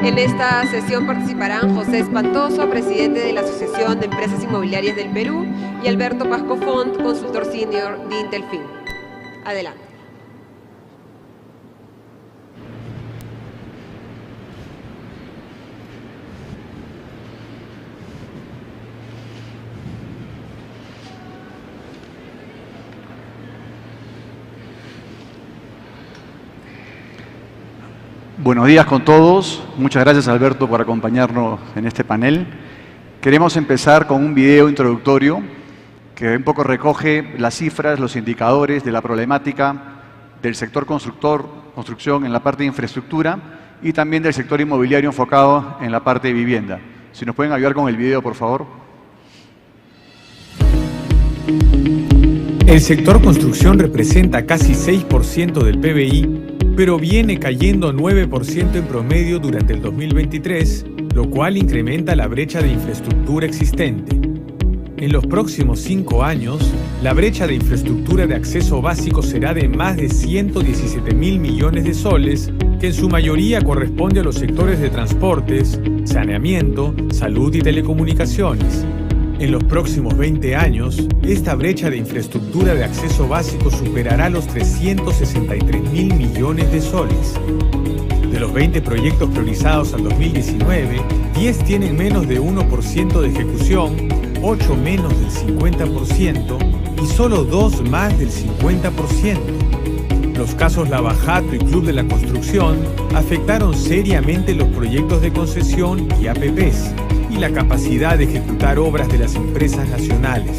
En esta sesión participarán José Espantoso, presidente de la Asociación de Empresas Inmobiliarias del Perú, y Alberto Pasco Font, consultor senior de Intelfin. Adelante. Buenos días con todos. Muchas gracias, Alberto, por acompañarnos en este panel. Queremos empezar con un video introductorio que un poco recoge las cifras, los indicadores de la problemática del sector construcción en la parte de infraestructura y también del sector inmobiliario enfocado en la parte de vivienda. Si nos pueden ayudar con el video, por favor. El sector construcción representa casi 6% del PBI, pero viene cayendo 9% en promedio durante el 2023, lo cual incrementa la brecha de infraestructura existente. En los próximos 5 años, la brecha de infraestructura de acceso básico será de más de 117.000 millones de soles, que en su mayoría corresponde a los sectores de transportes, saneamiento, salud y telecomunicaciones. En los próximos 20 años, esta brecha de infraestructura de acceso básico superará los 363.000 millones de soles. De los 20 proyectos priorizados al 2019, 10 tienen menos de 1% de ejecución, 8 menos del 50% y solo 2 más del 50%. Los casos Lavajato y Club de la Construcción afectaron seriamente los proyectos de concesión y APPs y la capacidad de ejecutar obras de las empresas nacionales.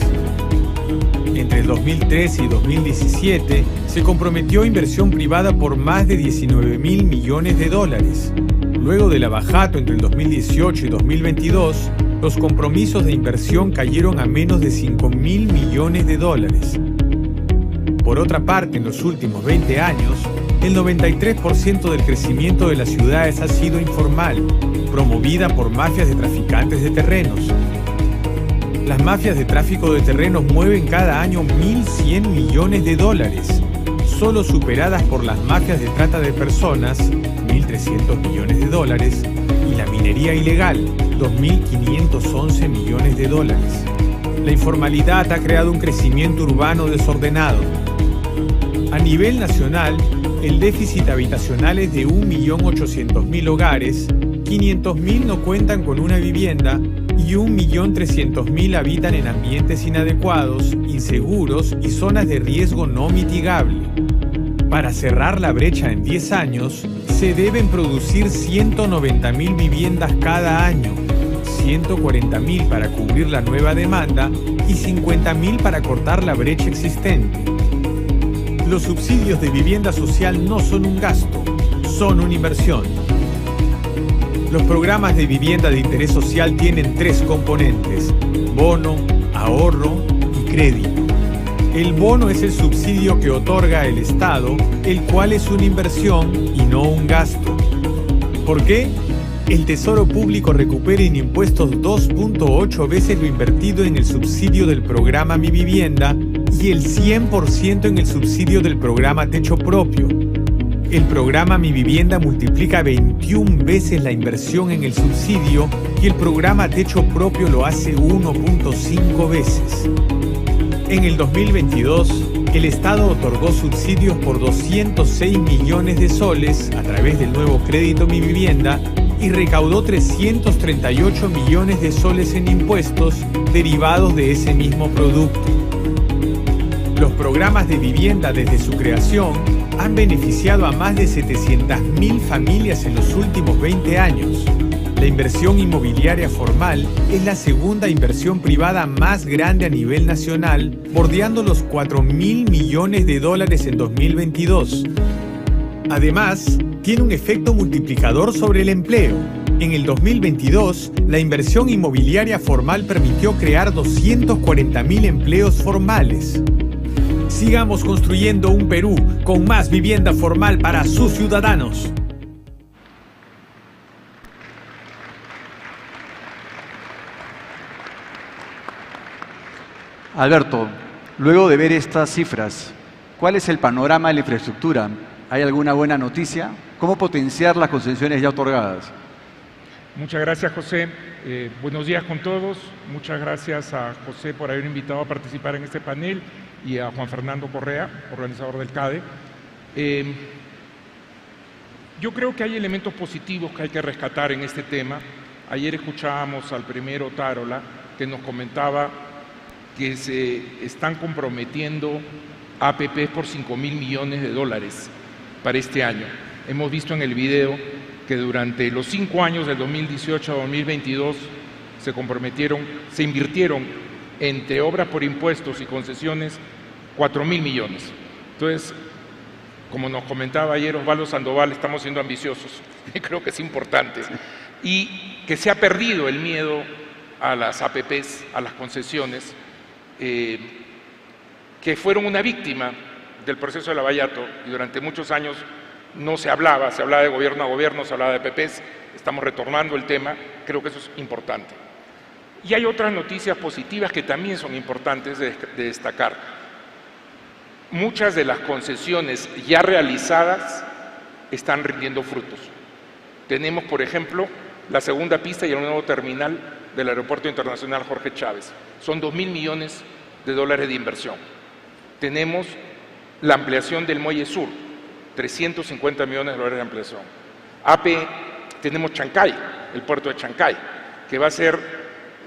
Entre el 2013 y 2017 se comprometió inversión privada por más de 19.000 millones de dólares. Luego de Lavajato entre el 2018 y 2022, los compromisos de inversión cayeron a menos de 5.000 millones de dólares. Por otra parte, en los últimos 20 años, el 93% del crecimiento de las ciudades ha sido informal, promovida por mafias de traficantes de terrenos. Las mafias de tráfico de terrenos mueven cada año 1.100 millones de dólares, solo superadas por las mafias de trata de personas, 1.300 millones de dólares, y la minería ilegal, 2.511 millones de dólares. La informalidad ha creado un crecimiento urbano desordenado. A nivel nacional, el déficit habitacional es de 1.800.000 hogares, 500.000 no cuentan con una vivienda y 1.300.000 habitan en ambientes inadecuados, inseguros y zonas de riesgo no mitigable. Para cerrar la brecha en 10 años, se deben producir 190.000 viviendas cada año, 140.000 para cubrir la nueva demanda y 50.000 para cortar la brecha existente. Los subsidios de vivienda social no son un gasto, son una inversión. Los programas de vivienda de interés social tienen 3 componentes: bono, ahorro y crédito. El bono es el subsidio que otorga el Estado, el cual es una inversión y no un gasto. ¿Por qué? El Tesoro Público recupera en impuestos 2.8 veces lo invertido en el subsidio del programa Mi Vivienda y el 100% en el subsidio del programa Techo Propio. El programa Mi Vivienda multiplica 21 veces la inversión en el subsidio y el programa Techo Propio lo hace 1.5 veces. En el 2022, el Estado otorgó subsidios por 206 millones de soles a través del nuevo crédito Mi Vivienda y recaudó 338 millones de soles en impuestos derivados de ese mismo producto. Los programas de vivienda desde su creación han beneficiado a más de 700.000 familias en los últimos 20 años. La inversión inmobiliaria formal es la segunda inversión privada más grande a nivel nacional, bordeando los 4.000 millones de dólares en 2022. Además, tiene un efecto multiplicador sobre el empleo. En el 2022, la inversión inmobiliaria formal permitió crear 240.000 empleos formales. Sigamos construyendo un Perú con más vivienda formal para sus ciudadanos. Alberto, luego de ver estas cifras, ¿cuál es el panorama de la infraestructura? ¿Hay alguna buena noticia? ¿Cómo potenciar las concesiones ya otorgadas? Muchas gracias, José. Buenos días con todos. Muchas gracias a José por haber invitado a participar en este panel y a Juan Fernando Correa, organizador del CADE. Yo creo que hay elementos positivos que hay que rescatar en este tema. Ayer escuchábamos al primero Tarola, que nos comentaba que se están comprometiendo APPs por $5.000 millones para este año. Hemos visto en el video que durante los 5 años del 2018 a 2022 se invirtieron entre obras por impuestos y concesiones 4.000 millones. Entonces, como nos comentaba ayer Osvaldo Sandoval, estamos siendo ambiciosos y creo que es importante. Y que se ha perdido el miedo a las APPs, a las concesiones, que fueron una víctima del proceso de Lavallato y durante muchos años no se hablaba de gobierno a gobierno, se hablaba de APPs, estamos retornando el tema, creo que eso es importante. Y hay otras noticias positivas que también son importantes de destacar. Muchas de las concesiones ya realizadas están rindiendo frutos. Tenemos, por ejemplo, la segunda pista y el nuevo terminal del Aeropuerto Internacional Jorge Chávez. Son $2.000 millones de inversión. Tenemos la ampliación del Muelle Sur, 350 millones de dólares de ampliación. Tenemos Chancay, el puerto de Chancay, que va a ser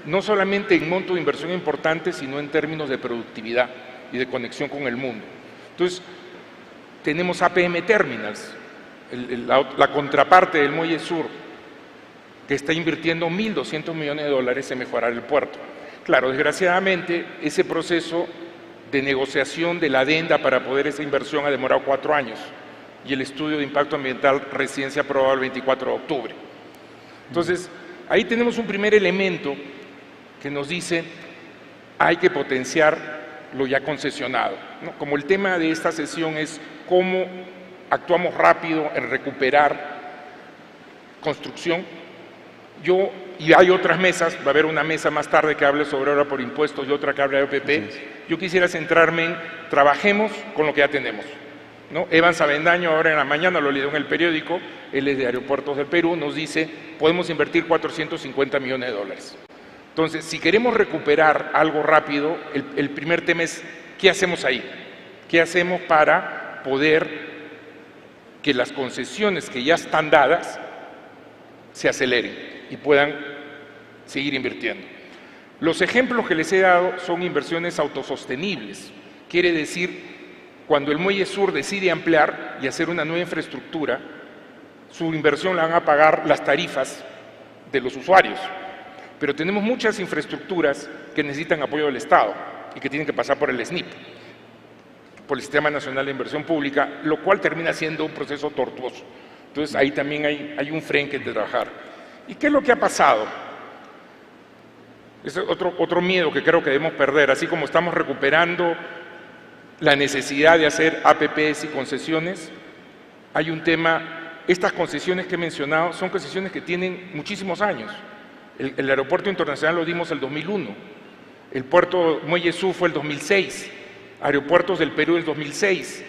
no solamente en monto de inversión importante, sino en términos de productividad y de conexión con el mundo. Entonces, tenemos APM Terminals, la contraparte del Muelle Sur, que está invirtiendo $1.200 millones en mejorar el puerto. Claro, desgraciadamente, ese proceso de negociación de la adenda para poder esa inversión ha demorado 4 años y el estudio de impacto ambiental recién se aprobó el 24 de octubre. Entonces, ahí tenemos un primer elemento que nos dice hay que potenciar lo ya concesionado, ¿no? Como el tema de esta sesión es cómo actuamos rápido en recuperar construcción. Y hay otras mesas, va a haber una mesa más tarde que hable sobre obra por impuestos y otra que hable de OPP. Yo quisiera centrarme en trabajemos con lo que ya tenemos, ¿no? Evans Avendaño, ahora en la mañana lo leyó en el periódico, él es de Aeropuertos del Perú, nos dice podemos invertir $450 millones. Entonces, si queremos recuperar algo rápido, el primer tema es ¿qué hacemos ahí? ¿Qué hacemos para poder que las concesiones que ya están dadas se aceleren y puedan seguir invirtiendo? Los ejemplos que les he dado son inversiones autosostenibles. Quiere decir, cuando el Muelle Sur decide ampliar y hacer una nueva infraestructura, su inversión la van a pagar las tarifas de los usuarios. Pero tenemos muchas infraestructuras que necesitan apoyo del Estado y que tienen que pasar por el SNIP, por el Sistema Nacional de Inversión Pública, lo cual termina siendo un proceso tortuoso. Entonces, ahí también hay un frente de trabajar. ¿Y qué es lo que ha pasado? Es otro miedo que creo que debemos perder, así como estamos recuperando la necesidad de hacer APPs y concesiones, hay un tema, estas concesiones que he mencionado son concesiones que tienen muchísimos años. El aeropuerto internacional lo dimos el 2001, el puerto Muelle Sur fue el 2006, Aeropuertos del Perú el 2006,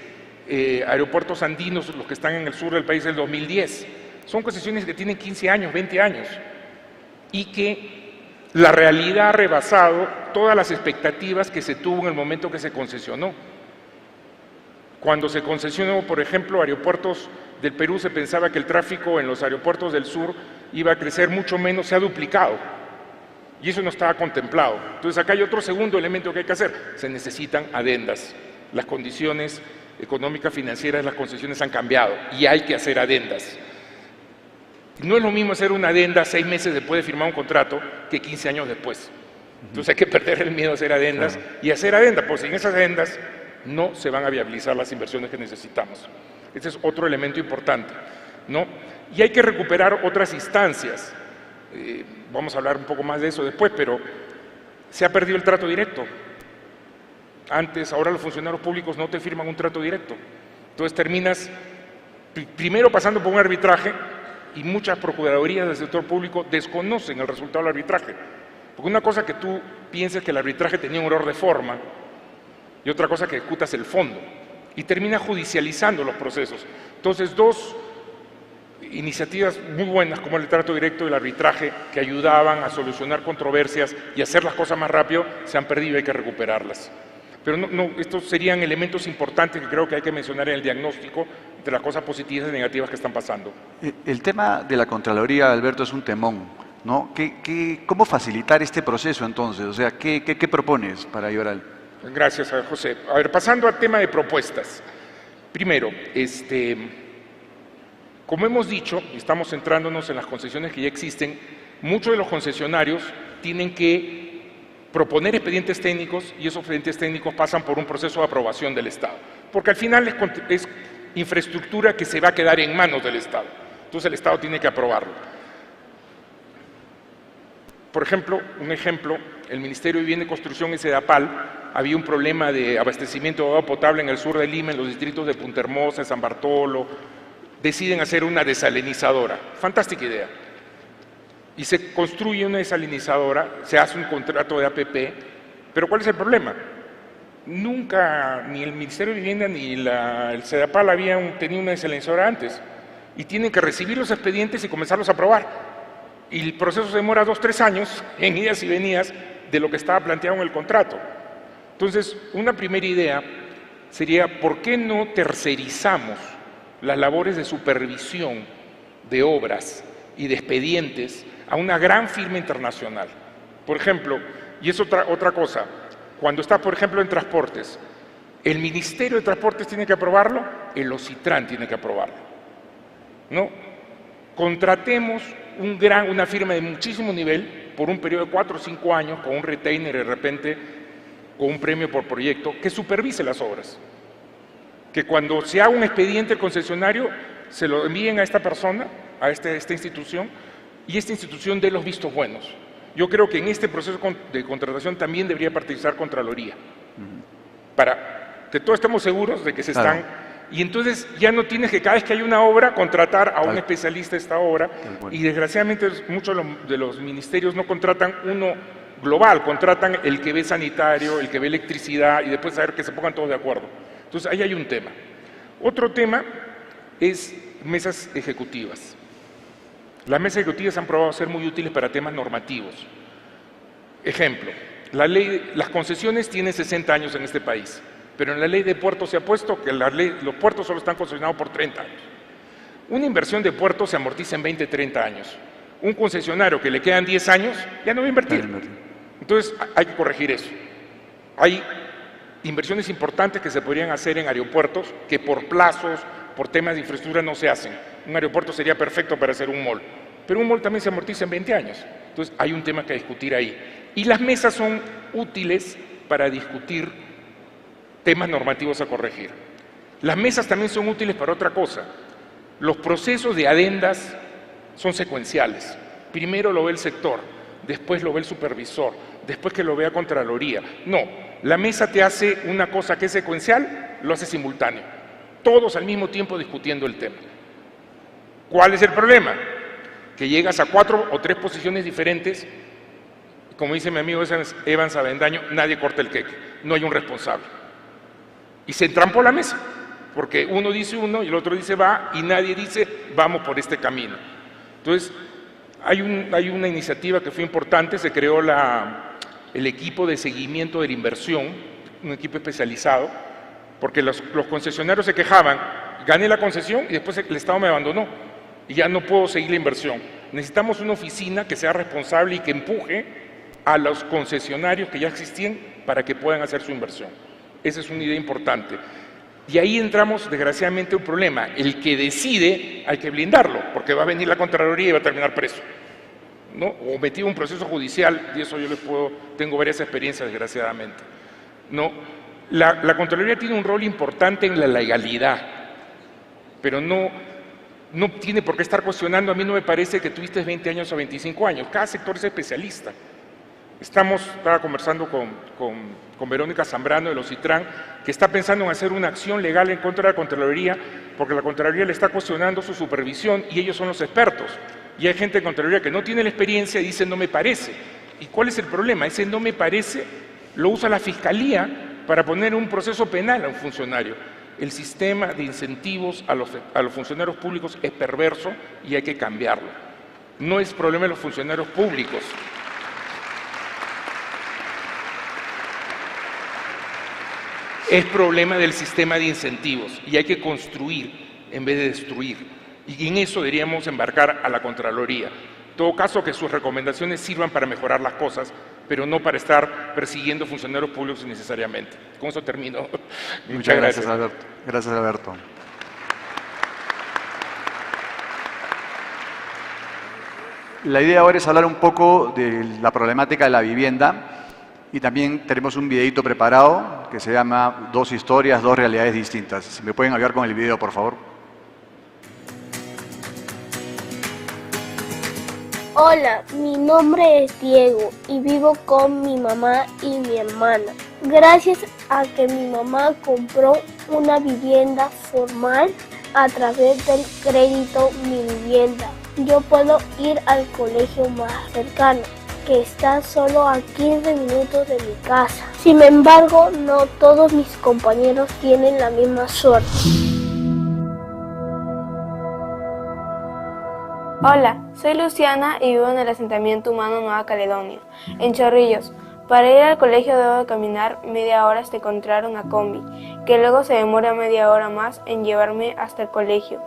aeropuertos andinos, los que están en el sur del país, el 2010. Son concesiones que tienen 15 años, 20 años, y que la realidad ha rebasado todas las expectativas que se tuvo en el momento que se concesionó. Cuando se concesionó, por ejemplo, Aeropuertos del Perú, se pensaba que el tráfico en los aeropuertos del sur iba a crecer mucho menos, se ha duplicado, y eso no estaba contemplado. Entonces, acá hay otro segundo elemento que hay que hacer, se necesitan adendas. Las condiciones económicas financieras de las concesiones han cambiado y hay que hacer adendas. No es lo mismo hacer una adenda 6 meses después de firmar un contrato que 15 años después. Entonces hay que perder el miedo a hacer adendas y hacer adendas, porque sin esas adendas no se van a viabilizar las inversiones que necesitamos. Ese es otro elemento importante, ¿no? Y hay que recuperar otras instancias. Vamos a hablar un poco más de eso después, pero se ha perdido el trato directo. Antes, ahora los funcionarios públicos no te firman un trato directo. Entonces terminas primero pasando por un arbitraje y muchas procuradurías del sector público desconocen el resultado del arbitraje. Porque una cosa que tú pienses que el arbitraje tenía un error de forma y otra cosa que ejecutas el fondo y terminas judicializando los procesos. Entonces, dos iniciativas muy buenas como el trato directo y el arbitraje que ayudaban a solucionar controversias y hacer las cosas más rápido, se han perdido y hay que recuperarlas. Pero estos serían elementos importantes que creo que hay que mencionar en el diagnóstico de las cosas positivas y negativas que están pasando. El tema de la Contraloría, Alberto, es un temón, ¿no? ¿Cómo facilitar este proceso entonces? O sea, ¿qué propones para ayudar? Gracias, José. A ver, pasando al tema de propuestas. Primero, como hemos dicho, y estamos centrándonos en las concesiones que ya existen, muchos de los concesionarios tienen que proponer expedientes técnicos y esos expedientes técnicos pasan por un proceso de aprobación del Estado. Porque al final es infraestructura que se va a quedar en manos del Estado. Entonces el Estado tiene que aprobarlo. Por ejemplo, el Ministerio de Vivienda y Construcción en Sedapal, había un problema de abastecimiento de agua potable en el sur de Lima, en los distritos de Punta Hermosa, San Bartolo. Deciden hacer una desalinizadora. Fantástica idea. Y se construye una desalinizadora, se hace un contrato de APP, pero ¿cuál es el problema? Nunca, ni el Ministerio de Vivienda ni el Sedapal habían tenido una desalinizadora antes, y tienen que recibir los expedientes y comenzarlos a aprobar. Y el proceso se demora 2 o 3 años en idas y venidas de lo que estaba planteado en el contrato. Entonces, una primera idea sería, ¿por qué no tercerizamos las labores de supervisión de obras y de expedientes a una gran firma internacional? Por ejemplo, y es otra cosa, cuando está, por ejemplo, en transportes, el Ministerio de Transportes tiene que aprobarlo, el OCITRAN tiene que aprobarlo, ¿no? Contratemos una firma de muchísimo nivel por un periodo de 4 o 5 años con un retainer de repente, con un premio por proyecto, que supervise las obras. Que cuando se haga un expediente el concesionario, se lo envíen a esta persona, a esta institución, y esta institución dé los vistos buenos. Yo creo que en este proceso de contratación también debería participar Contraloría, para que todos estemos seguros de que se están... Y entonces ya no tienes que cada vez que hay una obra contratar a un especialista de esta obra, y desgraciadamente muchos de los ministerios no contratan uno global, contratan el que ve sanitario, el que ve electricidad, y después saber que se pongan todos de acuerdo. Entonces ahí hay un tema. Otro tema es mesas ejecutivas. Las mesas ejecutivas han probado ser muy útiles para temas normativos. Ejemplo, las concesiones tienen 60 años en este país, pero en la ley de puertos se ha puesto que los puertos solo están concesionados por 30 años. Una inversión de puertos se amortiza en 20, 30 años. Un concesionario que le quedan 10 años ya no va a invertir. Entonces hay que corregir eso. Hay inversiones importantes que se podrían hacer en aeropuertos que por plazos, por temas de infraestructura no se hacen. Un aeropuerto sería perfecto para hacer un mall, pero un mall también se amortiza en 20 años. Entonces hay un tema que discutir ahí. Y las mesas son útiles para discutir temas normativos a corregir. Las mesas también son útiles para otra cosa. Los procesos de adendas son secuenciales. Primero lo ve el sector, después lo ve el supervisor, después que lo vea Contraloría. No, la mesa te hace una cosa que es secuencial, lo hace simultáneo. Todos al mismo tiempo discutiendo el tema. ¿Cuál es el problema? Que llegas a 4 o 3 posiciones diferentes, como dice mi amigo Evans Avendaño, nadie corta el queque, no hay un responsable. Y se entrampó la mesa, porque uno dice uno y el otro dice va, y nadie dice vamos por este camino. Entonces, hay una iniciativa que fue importante, se creó el equipo de seguimiento de la inversión, un equipo especializado, porque los concesionarios se quejaban, gané la concesión y después el Estado me abandonó y ya no puedo seguir la inversión. Necesitamos una oficina que sea responsable y que empuje a los concesionarios que ya existían para que puedan hacer su inversión. Esa es una idea importante. Y ahí entramos, desgraciadamente, un problema. El que decide hay que blindarlo, porque va a venir la Contraloría y va a terminar preso, ¿no? O metido en un proceso judicial, y eso yo tengo varias experiencias, desgraciadamente, ¿no? La Contraloría tiene un rol importante en la legalidad, pero no tiene por qué estar cuestionando. A mí no me parece que tuviste 20 años o 25 años. Cada sector es especialista. Estaba conversando con Verónica Zambrano del OCITRAN, que está pensando en hacer una acción legal en contra de la Contraloría, porque la Contraloría le está cuestionando su supervisión y ellos son los expertos. Y hay gente de Contraloría que no tiene la experiencia y dice no me parece. ¿Y cuál es el problema? Ese no me parece lo usa la Fiscalía para poner un proceso penal a un funcionario. El sistema de incentivos a los funcionarios públicos es perverso y hay que cambiarlo. No es problema de los funcionarios públicos. Es problema del sistema de incentivos y hay que construir en vez de destruir. Y en eso deberíamos embarcar a la Contraloría. En todo caso, que sus recomendaciones sirvan para mejorar las cosas, pero no para estar persiguiendo funcionarios públicos innecesariamente. Con eso termino. Muchas gracias, Alberto. Gracias, Alberto. La idea ahora es hablar un poco de la problemática de la vivienda y también tenemos un videito preparado que se llama Dos historias, dos realidades distintas. Si me pueden ayudar con el video, por favor. Hola, mi nombre es Diego y vivo con mi mamá y mi hermana. Gracias a que mi mamá compró una vivienda formal a través del crédito Mi Vivienda, yo puedo ir al colegio más cercano, que está solo a 15 minutos de mi casa. Sin embargo, no todos mis compañeros tienen la misma suerte. Hola, soy Luciana y vivo en el asentamiento humano Nueva Caledonia, en Chorrillos. Para ir al colegio debo de caminar media hora hasta encontrar una combi, que luego se demora media hora más en llevarme hasta el colegio.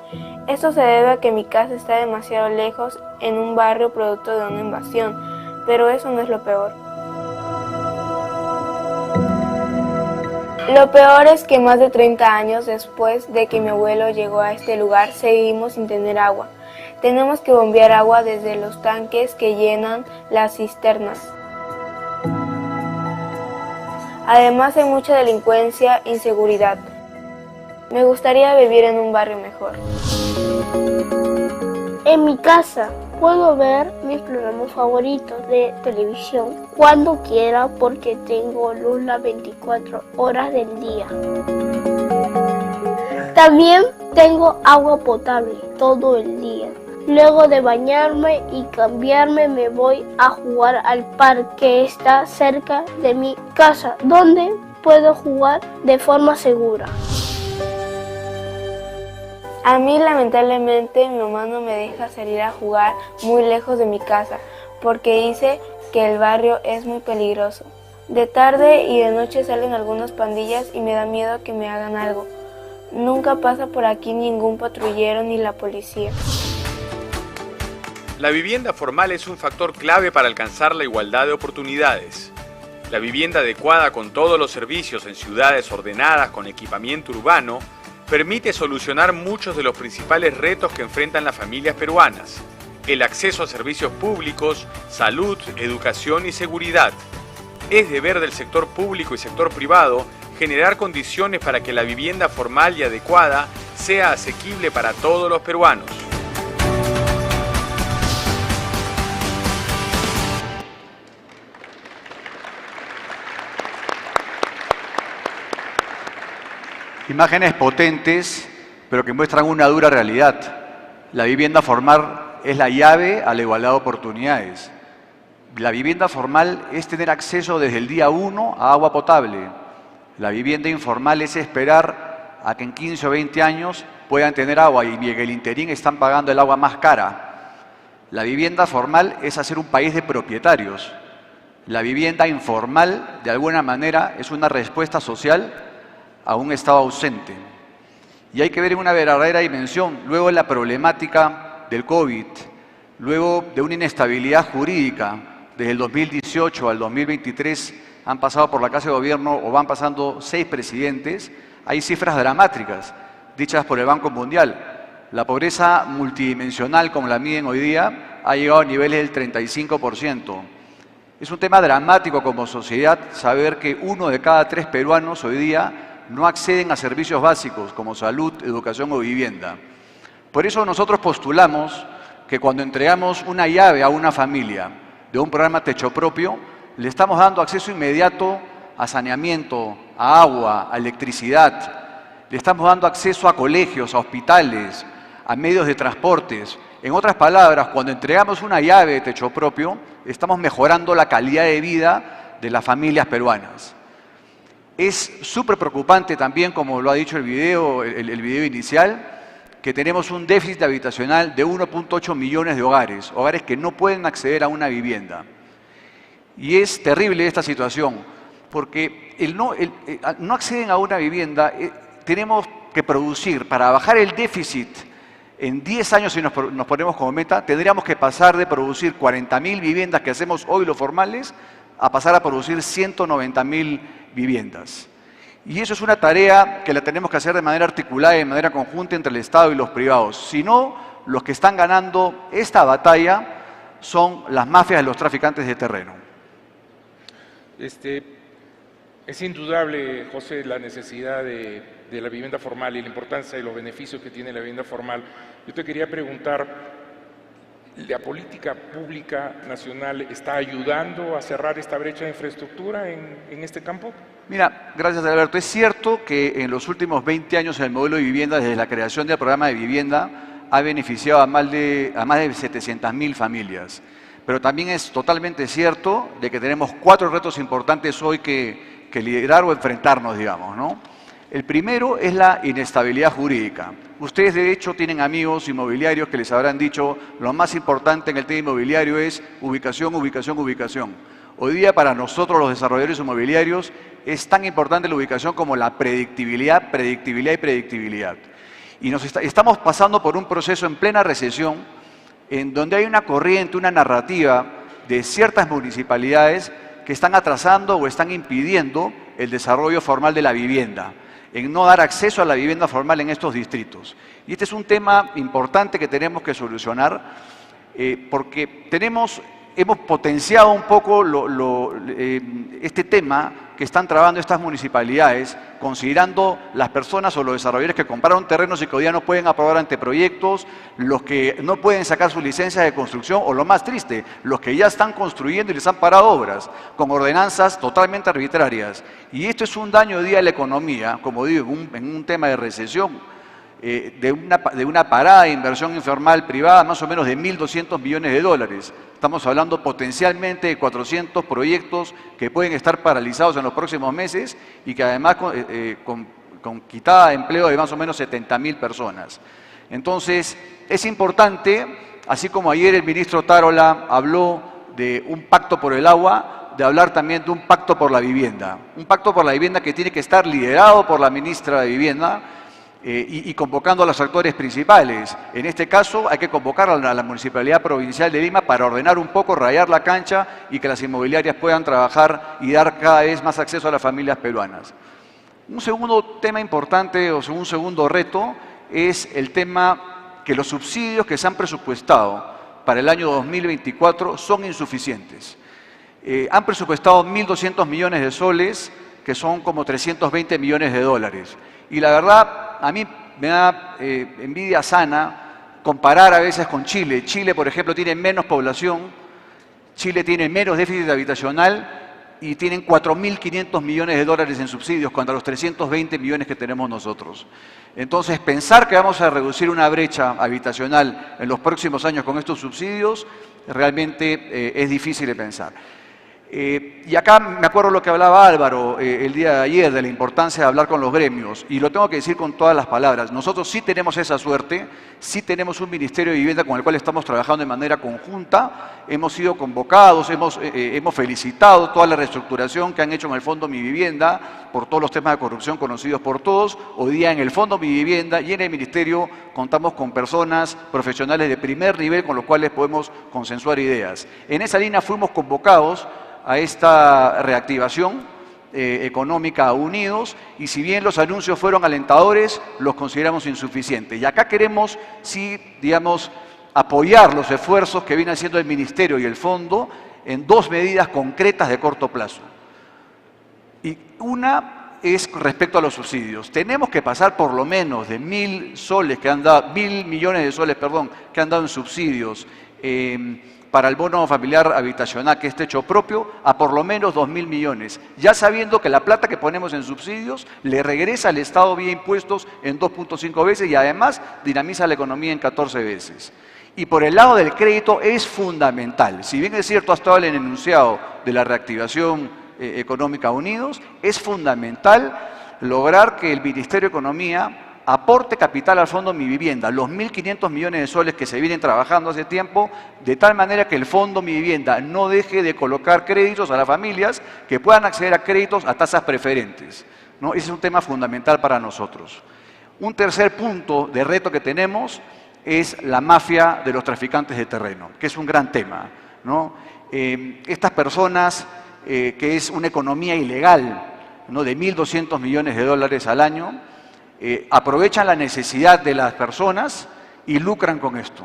Esto se debe a que mi casa está demasiado lejos en un barrio producto de una invasión, pero eso no es lo peor. Lo peor es que más de 30 años después de que mi abuelo llegó a este lugar, seguimos sin tener agua. Tenemos que bombear agua desde los tanques que llenan las cisternas. Además hay mucha delincuencia e inseguridad. Me gustaría vivir en un barrio mejor. En mi casa puedo ver mis programas favoritos de televisión cuando quiera porque tengo luz las 24 horas del día. También tengo agua potable todo el día. Luego de bañarme y cambiarme me voy a jugar al parque que está cerca de mi casa, donde puedo jugar de forma segura. A mí lamentablemente mi mamá no me deja salir a jugar muy lejos de mi casa porque dice que el barrio es muy peligroso. De tarde y de noche salen algunas pandillas y me da miedo que me hagan algo. Nunca pasa por aquí ningún patrullero ni la policía. La vivienda formal es un factor clave para alcanzar la igualdad de oportunidades. La vivienda adecuada con todos los servicios en ciudades ordenadas con equipamiento urbano permite solucionar muchos de los principales retos que enfrentan las familias peruanas: el acceso a servicios públicos, salud, educación y seguridad. Es deber del sector público y sector privado generar condiciones para que la vivienda formal y adecuada sea asequible para todos los peruanos. Imágenes potentes, pero que muestran una dura realidad. La vivienda formal es la llave a la igualdad de oportunidades. La vivienda formal es tener acceso desde el día 1 a agua potable. La vivienda informal es esperar a que en 15 o 20 años puedan tener agua y en el interín están pagando el agua más cara. La vivienda formal es hacer un país de propietarios. La vivienda informal, de alguna manera, es una respuesta social a un Estado ausente. Y hay que ver en una verdadera dimensión, luego de la problemática del COVID, luego de una inestabilidad jurídica, desde el 2018 al 2023 han pasado por la Casa de Gobierno o van pasando 6 presidentes, hay cifras dramáticas dichas por el Banco Mundial. La pobreza multidimensional, como la miden hoy día, ha llegado a niveles del 35%. Es un tema dramático como sociedad saber que 1 de cada 3 peruanos hoy día no acceden a servicios básicos como salud, educación o vivienda. Por eso nosotros postulamos que cuando entregamos una llave a una familia de un programa Techo Propio, le estamos dando acceso inmediato a saneamiento, a agua, a electricidad, le estamos dando acceso a colegios, a hospitales, a medios de transportes. En otras palabras, cuando entregamos una llave de Techo Propio, estamos mejorando la calidad de vida de las familias peruanas. Es súper preocupante también, como lo ha dicho el video inicial, que tenemos un déficit habitacional de 1.8 millones de hogares, hogares que no pueden acceder a una vivienda. Y es terrible esta situación, porque no acceden a una vivienda, tenemos que producir, para bajar el déficit en 10 años, si nos ponemos como meta, tendríamos que pasar de producir 40.000 viviendas que hacemos hoy los formales, a pasar a producir 190.000 viviendas. Y eso es una tarea que la tenemos que hacer de manera articulada y de manera conjunta entre el Estado y los privados. Si no, los que están ganando esta batalla son las mafias de los traficantes de terreno. Es indudable, José, la necesidad de la vivienda formal y la importancia de los beneficios que tiene la vivienda formal. Yo te quería preguntar, ¿la política pública nacional está ayudando a cerrar esta brecha de infraestructura en este campo? Mira, gracias Alberto. Es cierto que en los últimos 20 años el modelo de vivienda, desde la creación del programa de vivienda, ha beneficiado a más de 700.000 familias. Pero también es totalmente cierto de que tenemos 4 retos importantes hoy que liderar o enfrentarnos, digamos, ¿no? El primero es la inestabilidad jurídica. Ustedes, de hecho, tienen amigos inmobiliarios que les habrán dicho lo más importante en el tema inmobiliario es ubicación, ubicación, ubicación. Hoy día, para nosotros, los desarrolladores inmobiliarios, es tan importante la ubicación como la predictibilidad, predictibilidad y predictibilidad. Y estamos pasando por un proceso en plena recesión, en donde hay una corriente, una narrativa de ciertas municipalidades que están atrasando o están impidiendo el desarrollo formal de la vivienda, en no dar acceso a la vivienda formal en estos distritos. Y este es un tema importante que tenemos que solucionar, porque hemos potenciado un poco este tema que están trabando estas municipalidades, considerando las personas o los desarrolladores que compraron terrenos y que hoy día no pueden aprobar anteproyectos, los que no pueden sacar sus licencias de construcción, o lo más triste, los que ya están construyendo y les han parado obras, con ordenanzas totalmente arbitrarias. Y esto es un daño hoy día a la economía, como digo, en un tema de recesión, de una parada de inversión informal privada más o menos de 1.200 millones de dólares. Estamos hablando potencialmente de 400 proyectos que pueden estar paralizados en los próximos meses y que además con quitada de empleo de más o menos 70.000 personas. Entonces, es importante, así como ayer el ministro Tarola habló de un pacto por el agua, de hablar también de un pacto por la vivienda. Un pacto por la vivienda que tiene que estar liderado por la ministra de Vivienda, y convocando a los actores principales. En este caso hay que convocar a la Municipalidad Provincial de Lima para ordenar un poco, rayar la cancha y que las inmobiliarias puedan trabajar y dar cada vez más acceso a las familias peruanas. Un segundo tema importante o un segundo reto es el tema que los subsidios que se han presupuestado para el año 2024 son insuficientes. Han presupuestado 1.200 millones de soles, que son como 320 millones de dólares. Y la verdad, a mí me da envidia sana comparar a veces con Chile. Chile, por ejemplo, tiene menos población, Chile tiene menos déficit habitacional y tienen 4.500 millones de dólares en subsidios contra los 320 millones que tenemos nosotros. Entonces, pensar que vamos a reducir una brecha habitacional en los próximos años con estos subsidios realmente es difícil de pensar. Y acá me acuerdo lo que hablaba Álvaro el día de ayer, de la importancia de hablar con los gremios, y lo tengo que decir con todas las palabras. Nosotros sí tenemos esa suerte, sí tenemos un Ministerio de Vivienda con el cual estamos trabajando de manera conjunta, hemos sido convocados, hemos felicitado toda la reestructuración que han hecho en el Fondo Mi Vivienda, por todos los temas de corrupción conocidos por todos. Hoy día en el Fondo Mi Vivienda y en el Ministerio contamos con personas profesionales de primer nivel con los cuales podemos consensuar ideas. En esa línea fuimos convocados a esta reactivación económica unidos, y si bien los anuncios fueron alentadores, los consideramos insuficientes. Y acá queremos, sí, digamos, apoyar los esfuerzos que viene haciendo el Ministerio y el Fondo en 2 medidas concretas de corto plazo. Y una es respecto a los subsidios. Tenemos que pasar por lo menos de 1.000 millones de soles, que han dado en subsidios para el bono familiar habitacional, que es techo propio, a por lo menos 2.000 millones, ya sabiendo que la plata que ponemos en subsidios le regresa al Estado vía impuestos en 2.5 veces y además dinamiza la economía en 14 veces. Y por el lado del crédito es fundamental. Si bien es cierto, ha estado el enunciado de la reactivación Económica Unidos, es fundamental lograr que el Ministerio de Economía aporte capital al Fondo Mi Vivienda, los 1.500 millones de soles que se vienen trabajando hace tiempo, de tal manera que el Fondo Mi Vivienda no deje de colocar créditos a las familias que puedan acceder a créditos a tasas preferentes, ¿no? Ese es un tema fundamental para nosotros. Un tercer punto de reto que tenemos es la mafia de los traficantes de terreno, que es un gran tema, ¿no? Estas personas, que es una economía ilegal, ¿no?, de 1.200 millones de dólares al año, aprovechan la necesidad de las personas y lucran con esto,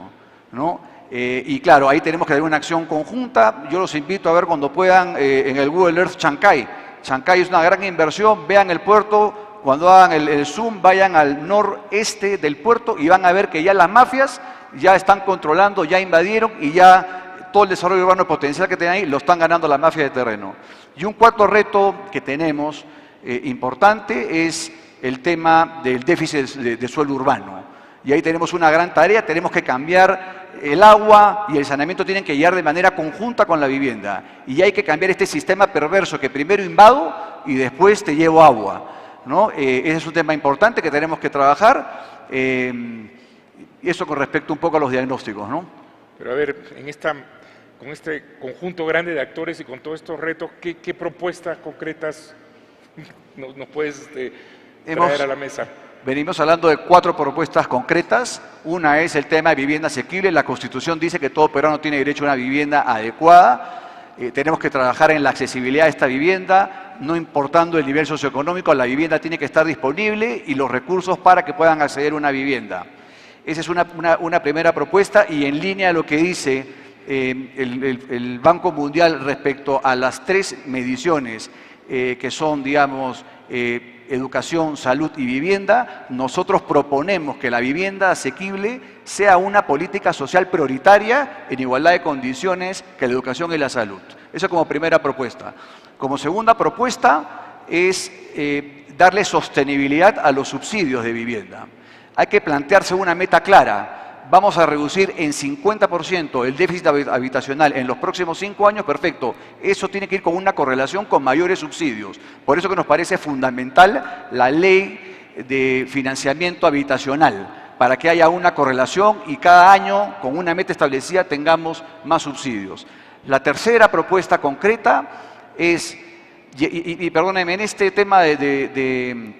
¿no? Y claro, ahí tenemos que dar una acción conjunta. Yo los invito a ver cuando puedan en el Google Earth Chancay. Chancay es una gran inversión, vean el puerto, cuando hagan el zoom, vayan al noreste del puerto y van a ver que ya las mafias ya están controlando, ya invadieron y ya todo el desarrollo urbano potencial que tienen ahí lo están ganando las mafias de terreno. Y un cuarto reto que tenemos importante es el tema del déficit de suelo urbano. Y ahí tenemos una gran tarea, tenemos que cambiar el agua y el saneamiento tienen que llegar de manera conjunta con la vivienda. Y hay que cambiar este sistema perverso que primero invado y después te llevo agua, ¿no? Ese es un tema importante que tenemos que trabajar. Y eso con respecto un poco a los diagnósticos, ¿no? Pero a ver, con este conjunto grande de actores y con todos estos retos, ¿qué propuestas concretas nos puedes traer a la mesa? Venimos hablando de 4 propuestas concretas. Una es el tema de vivienda asequible. La Constitución dice que todo peruano tiene derecho a una vivienda adecuada. Tenemos que trabajar en la accesibilidad de esta vivienda, no importando el nivel socioeconómico, la vivienda tiene que estar disponible y los recursos para que puedan acceder a una vivienda. Esa es una primera propuesta y en línea a lo que dice el Banco Mundial respecto a las 3 mediciones que son, digamos, educación, salud y vivienda, nosotros proponemos que la vivienda asequible sea una política social prioritaria en igualdad de condiciones que la educación y la salud. Eso como primera propuesta. Como segunda propuesta es darle sostenibilidad a los subsidios de vivienda. Hay que plantearse una meta clara. Vamos a reducir en 50% el déficit habitacional en los próximos 5 años, perfecto. Eso tiene que ir con una correlación con mayores subsidios. Por eso que nos parece fundamental la ley de financiamiento habitacional, para que haya una correlación y cada año, con una meta establecida, tengamos más subsidios. La tercera propuesta concreta es, y perdónenme, en este tema de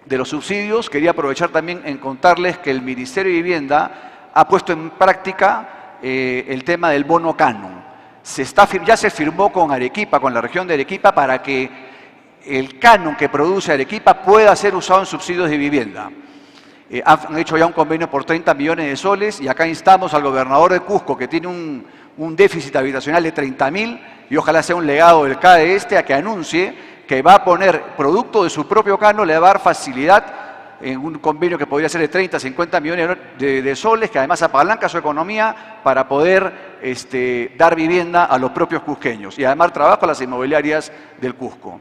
los subsidios, quería aprovechar también en contarles que el Ministerio de Vivienda ha puesto en práctica el tema del bono canon. Ya se firmó con Arequipa, con la región de Arequipa, para que el canon que produce Arequipa pueda ser usado en subsidios de vivienda. Han hecho ya un convenio por 30 millones de soles y acá instamos al gobernador de Cusco, que tiene un déficit habitacional de 30.000, y ojalá sea un legado del CADE a que anuncie que va a poner producto de su propio canon, le va a dar facilidad en un convenio que podría ser de 30, 50 millones de soles, que además apalanca su economía para poder dar vivienda a los propios cusqueños y además trabajo a las inmobiliarias del Cusco.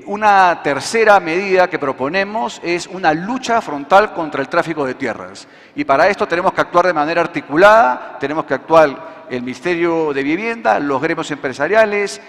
Una tercera medida que proponemos es una lucha frontal contra el tráfico de tierras. Y para esto tenemos que actuar de manera articulada, tenemos que actuar el Ministerio de Vivienda, los gremios empresariales,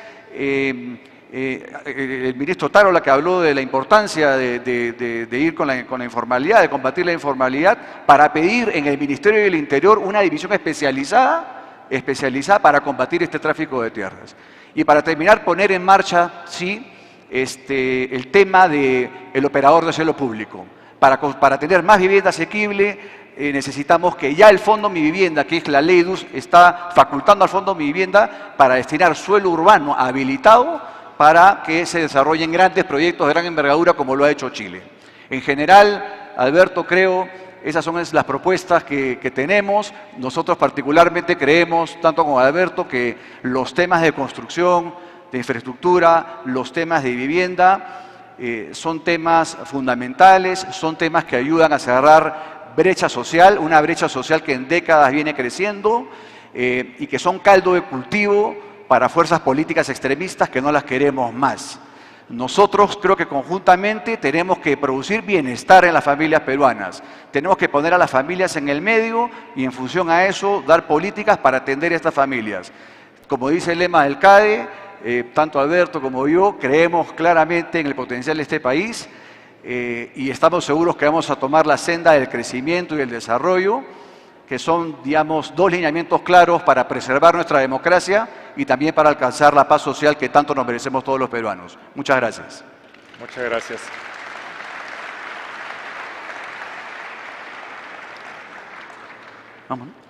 el ministro Tarola, que habló de la importancia de ir con la informalidad, de combatir la informalidad, para pedir en el Ministerio del Interior una división especializada para combatir este tráfico de tierras. Y para terminar, poner en marcha, sí, el tema del operador de suelo público. Para tener más vivienda asequible, necesitamos que ya el Fondo Mi Vivienda, que es la ley DUS, está facultando al Fondo Mi Vivienda para destinar suelo urbano habilitado para que se desarrollen grandes proyectos de gran envergadura como lo ha hecho Chile. En general, Alberto, creo, esas son las propuestas que tenemos. Nosotros particularmente creemos, tanto como Alberto, que los temas de construcción, de infraestructura, los temas de vivienda, son temas fundamentales, son temas que ayudan a cerrar brecha social, una brecha social que en décadas viene creciendo y que son caldo de cultivo para fuerzas políticas extremistas que no las queremos más. Nosotros creo que conjuntamente tenemos que producir bienestar en las familias peruanas. Tenemos que poner a las familias en el medio y en función a eso dar políticas para atender a estas familias. Como dice el lema del CADE, tanto Alberto como yo creemos claramente en el potencial de este país y estamos seguros que vamos a tomar la senda del crecimiento y el desarrollo, que son, digamos, dos lineamientos claros para preservar nuestra democracia y también para alcanzar la paz social que tanto nos merecemos todos los peruanos. Muchas gracias. Muchas gracias. Vamos.